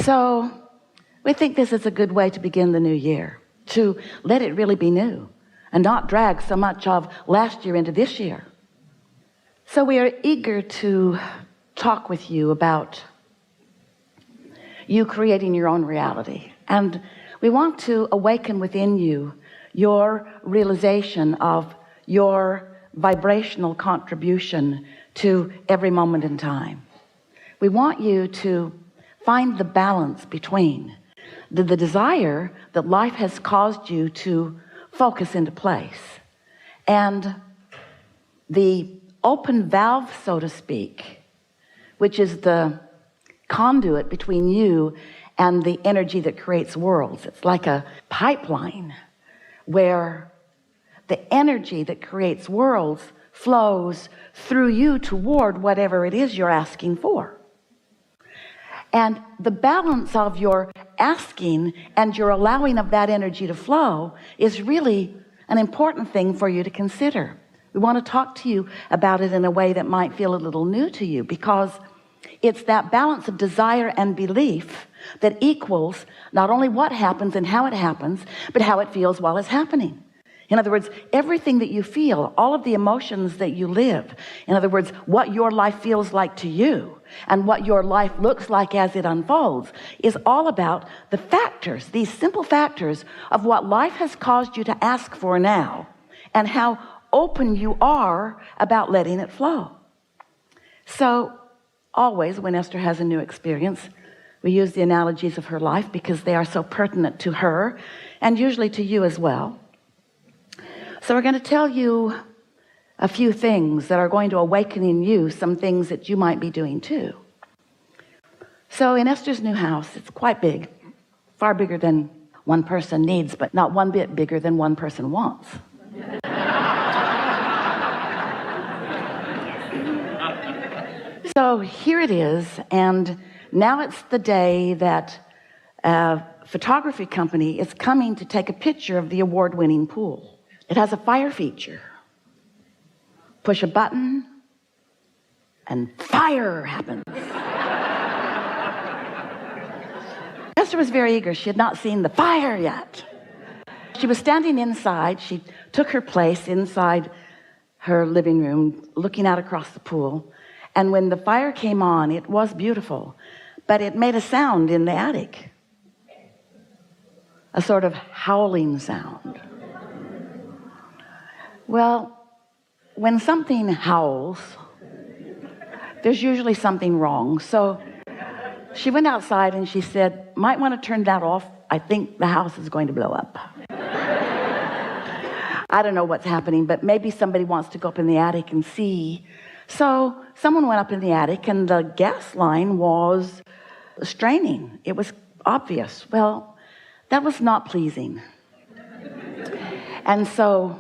So we think this is a good way to begin the new year, to let it really be new and not drag so much of last year into this year. So we are eager to talk with you about you creating your own reality. And we want to awaken within you your realization of your vibrational contribution to every moment in time. We want you to find the balance between the desire that life has caused you to focus into place and the open valve, so to speak, which is the conduit between you and the energy that creates worlds. It's like a pipeline where the energy that creates worlds flows through you toward whatever it is you're asking for. And the balance of your asking and your allowing of that energy to flow is really an important thing for you to consider. We want to talk to you about it in a way that might feel a little new to you, because it's that balance of desire and belief that equals not only what happens and how it happens, but how it feels while it's happening. In other words, everything that you feel, all of the emotions that you live, in other words, what your life feels like to you and what your life looks like as it unfolds, is all about the factors, these simple factors of what life has caused you to ask for now and how open you are about letting it flow. So always when Esther has a new experience, we use the analogies of her life because they are so pertinent to her and usually to you as well. So we're going to tell you a few things that are going to awaken in you some things that you might be doing too. So in Esther's new house, it's quite big, far bigger than one person needs, but not one bit bigger than one person wants. So here it is, and now it's the day that a photography company is coming to take a picture of the award-winning pool. It has a fire feature. Push a button and fire happens. Esther was very eager. She had not seen the fire yet. She was standing inside. She took her place inside her living room, looking out across the pool. And when the fire came on, it was beautiful, but it made a sound in the attic, a sort of howling sound. Well, when something howls, there's usually something wrong. So she went outside and she said, might want to turn that off. I think the house is going to blow up. I don't know what's happening, but maybe somebody wants to go up in the attic and see. So someone went up in the attic and the gas line was straining. It was obvious. Well, that was not pleasing. And so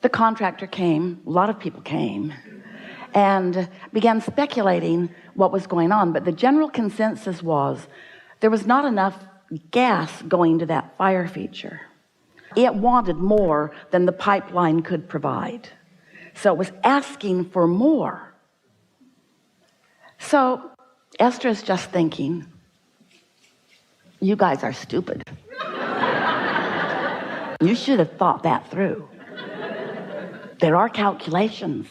the contractor came, a lot of people came, and began speculating what was going on. But the general consensus was there was not enough gas going to that fire feature. It wanted more than the pipeline could provide. So it was asking for more. So Esther is just thinking, you guys are stupid. You should have thought that through. There are calculations.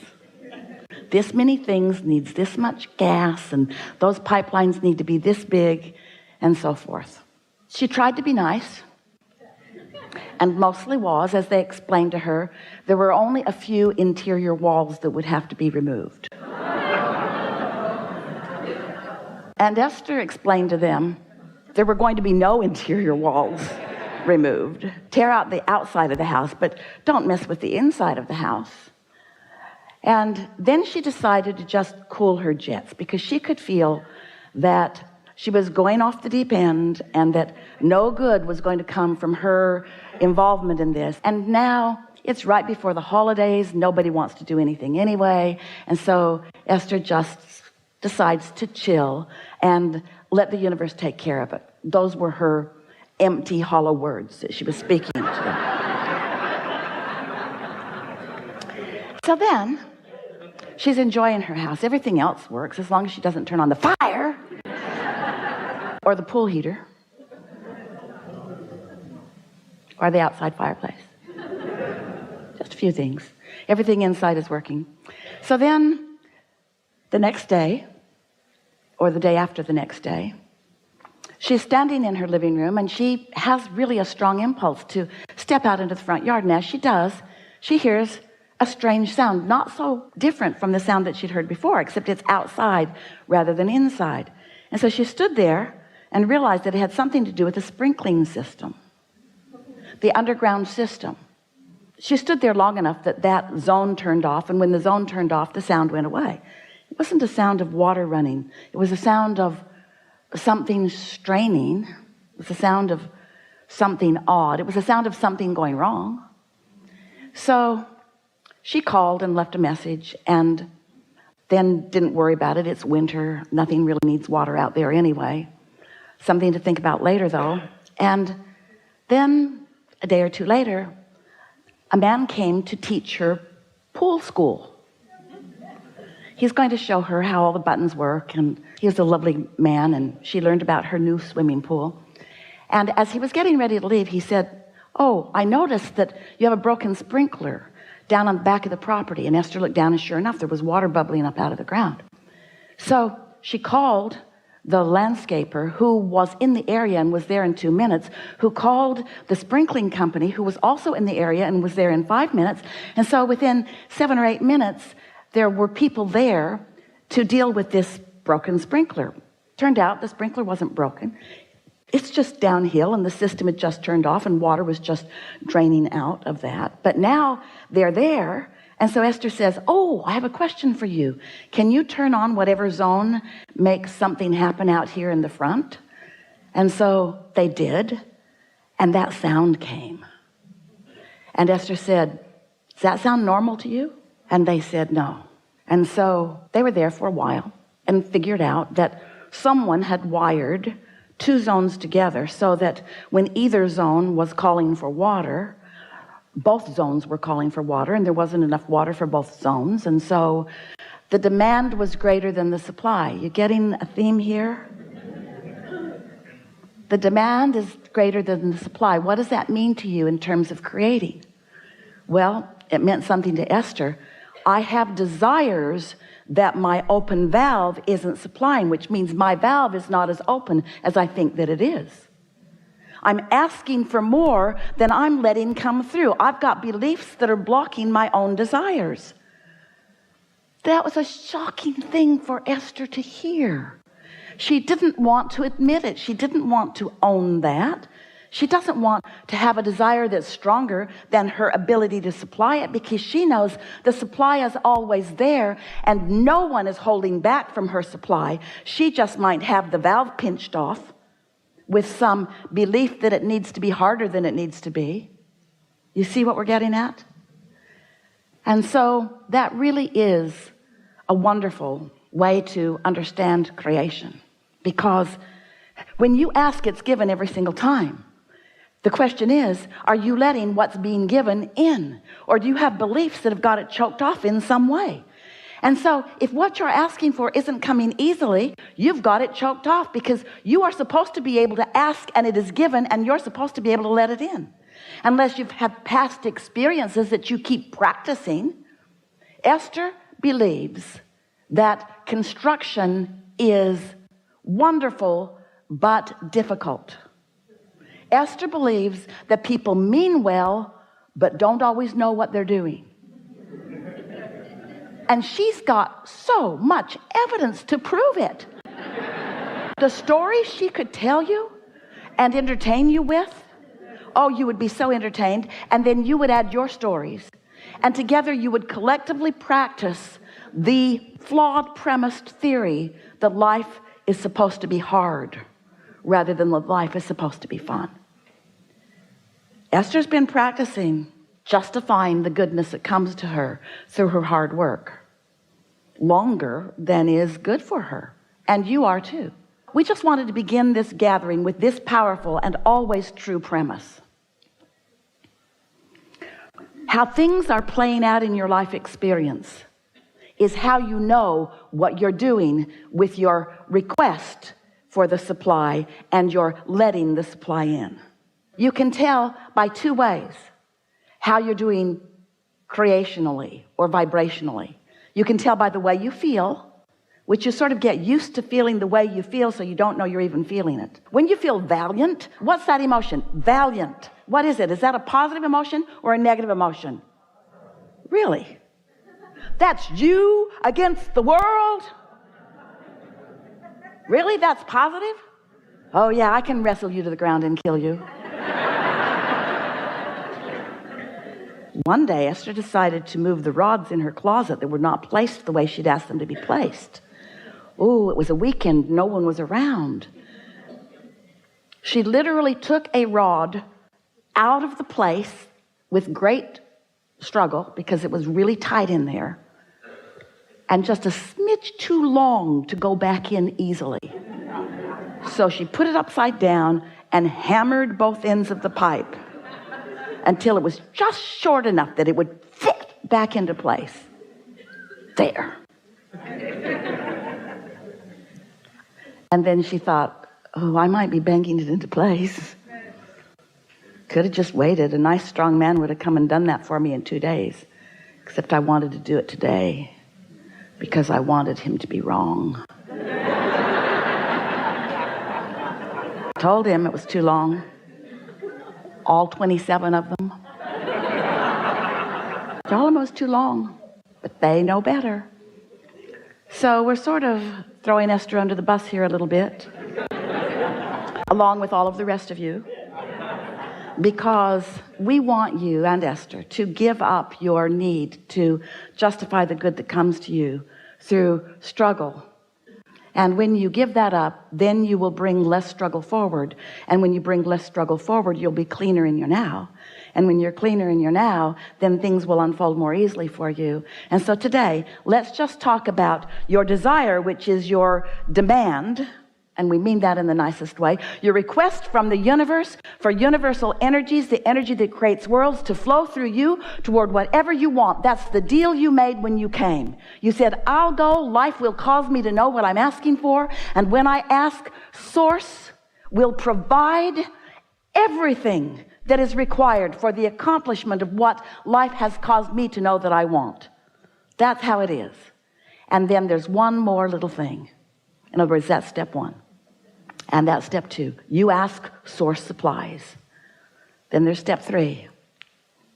This many things needs this much gas, and those pipelines need to be this big, and so forth. She tried to be nice, and mostly was, as they explained to her, there were only a few interior walls that would have to be removed. And Esther explained to them there were going to be no interior walls removed. Tear out the outside of the house, but don't mess with the inside of the house. And then she decided to just cool her jets, because she could feel that she was going off the deep end and that no good was going to come from her involvement in this. And now it's right before the holidays. Nobody wants to do anything anyway. And so Esther just decides to chill and let the universe take care of it. Those were her empty, hollow words that she was speaking to them. So then she's enjoying her house. Everything else works as long as she doesn't turn on the fire. or the pool heater, or the outside fireplace. Just a few things. Everything inside is working. So then the next day, or the day after the next day, she's standing in her living room, and she has really a strong impulse to step out into the front yard. And as she does, she hears a strange sound, not so different from the sound that she'd heard before, except it's outside rather than inside. And so she stood there and realized that it had something to do with the sprinkling system, the underground system. She stood there long enough that that zone turned off, and when the zone turned off, the sound went away. It wasn't a sound of water running. It was a sound of something straining. It was a sound of something odd. It was a sound of something going wrong. So she called and left a message, and then didn't worry about it. It's winter. Nothing really needs water out there anyway. Something to think about later, though. And then a day or two later, a man came to teach her pool school. He's going to show her how all the buttons work, and he was a lovely man, and she learned about her new swimming pool. And as he was getting ready to leave, he said, "Oh, I noticed that you have a broken sprinkler down on the back of the property." And Esther looked down, and sure enough, there was water bubbling up out of the ground. So she called the landscaper, who was in the area and was there in 2 minutes, who called the sprinkling company, who was also in the area and was there in 5 minutes. And so within 7 or 8 minutes, there were people there to deal with this broken sprinkler. Turned out the sprinkler wasn't broken. It's just downhill, and the system had just turned off, and water was just draining out of that. But now they're there. And so Esther says, "Oh, I have a question for you. Can you turn on whatever zone makes something happen out here in the front?" And so they did, and that sound came. And Esther said, "Does that sound normal to you?" And they said no. And so they were there for a while and figured out that someone had wired 2 zones together so that when either zone was calling for water, both zones were calling for water, and there wasn't enough water for both zones. And so the demand was greater than the supply. You getting a theme here? The demand is greater than the supply. What does that mean to you in terms of creating? Well, it meant something to Esther. I have desires that my open valve isn't supplying, which means my valve is not as open as I think that it is. I'm asking for more than I'm letting come through. I've got beliefs that are blocking my own desires. That was a shocking thing for Esther to hear. She didn't want to admit it. She didn't want to own that. She doesn't want to have a desire that's stronger than her ability to supply it, because she knows the supply is always there and no one is holding back from her supply. She just might have the valve pinched off with some belief that it needs to be harder than it needs to be. You see what we're getting at? And so that really is a wonderful way to understand creation, because when you ask, it's given every single time. The question is, are you letting what's being given in? Or do you have beliefs that have got it choked off in some way? And so if what you're asking for isn't coming easily, you've got it choked off, because you are supposed to be able to ask and it is given, and you're supposed to be able to let it in. Unless you've had past experiences that you keep practicing. Esther believes that construction is wonderful but difficult. Esther believes that people mean well but don't always know what they're doing. And she's got so much evidence to prove it. The stories she could tell you and entertain you with, oh, you would be so entertained, and then you would add your stories, and together you would collectively practice the flawed premised theory that life is supposed to be hard rather than that life is supposed to be fun. Esther's been practicing justifying the goodness that comes to her through her hard work longer than is good for her. And you are too. We just wanted to begin this gathering with this powerful and always true premise. How things are playing out in your life experience is how you know what you're doing with your request for the supply and you're letting the supply in. You can tell by two ways how you're doing creationally or vibrationally. You can tell by the way you feel, which you sort of get used to feeling the way you feel, so you don't know you're even feeling it. When you feel valiant, what's that emotion? Valiant. What is it? Is that a positive emotion or a negative emotion? Really? That's you against the world? Really? That's positive? Oh yeah, I can wrestle you to the ground and kill you. One day, Esther decided to move the rods in her closet that were not placed the way she'd asked them to be placed. Oh, it was a weekend. No one was around. She literally took a rod out of the place with great struggle because it was really tight in there and just a smidge too long to go back in easily. So she put it upside down and hammered both ends of the pipe until it was just short enough that it would fit back into place. There. And then she thought, oh, I might be banging it into place. Could have just waited. A nice strong man would have come and done that for me in 2 days. Except I wanted to do it today because I wanted him to be wrong. Told him it was too long. All 27 of them. Told him it was too long, but they know better. So we're sort of throwing Esther under the bus here a little bit, along with all of the rest of you, because we want you and Esther to give up your need to justify the good that comes to you through struggle. And when you give that up, then you will bring less struggle forward. And when you bring less struggle forward, you'll be cleaner in your now. And when you're cleaner in your now, then things will unfold more easily for you. And so today, let's just talk about your desire, which is your demand. And we mean that in the nicest way. Your request from the universe for universal energies, the energy that creates worlds, to flow through you toward whatever you want. That's the deal you made when you came. You said, I'll go. Life will cause me to know what I'm asking for. And when I ask, Source will provide everything that is required for the accomplishment of what life has caused me to know that I want. That's how it is. And then there's one more little thing. In other words, that's step one. And that's step two. You ask, Source supplies. Then there's step three.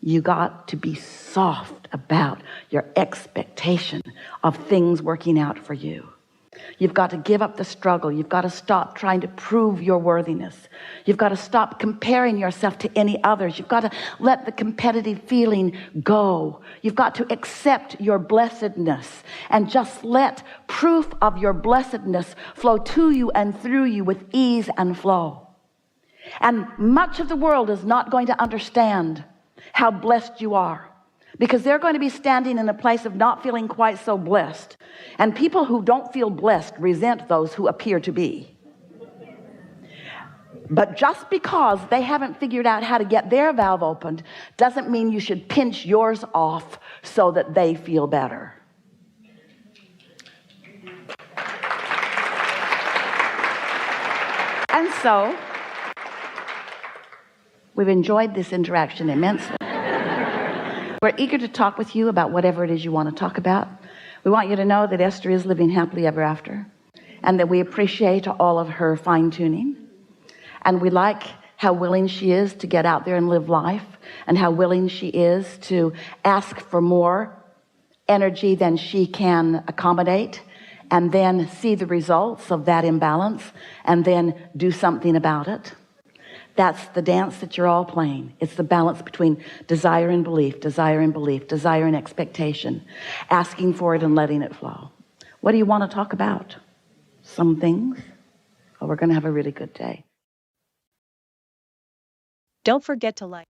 You got to be soft about your expectation of things working out for you. You've got to give up the struggle. You've got to stop trying to prove your worthiness. You've got to stop comparing yourself to any others. You've got to let the competitive feeling go. You've got to accept your blessedness and just let proof of your blessedness flow to you and through you with ease and flow. And much of the world is not going to understand how blessed you are, because they're going to be standing in a place of not feeling quite so blessed. And people who don't feel blessed resent those who appear to be. But just because they haven't figured out how to get their valve opened doesn't mean you should pinch yours off so that they feel better. And so, we've enjoyed this interaction immensely. We're eager to talk with you about whatever it is you want to talk about. We want you to know that Esther is living happily ever after, and that we appreciate all of her fine-tuning, and we like how willing she is to get out there and live life, and how willing she is to ask for more energy than she can accommodate, and then see the results of that imbalance, and then do something about it. That's the dance that you're all playing. It's the balance between desire and belief, desire and belief, desire and expectation, asking for it and letting it flow. What do you want to talk about? Some things? Oh, we're going to have a really good day. Don't forget to like.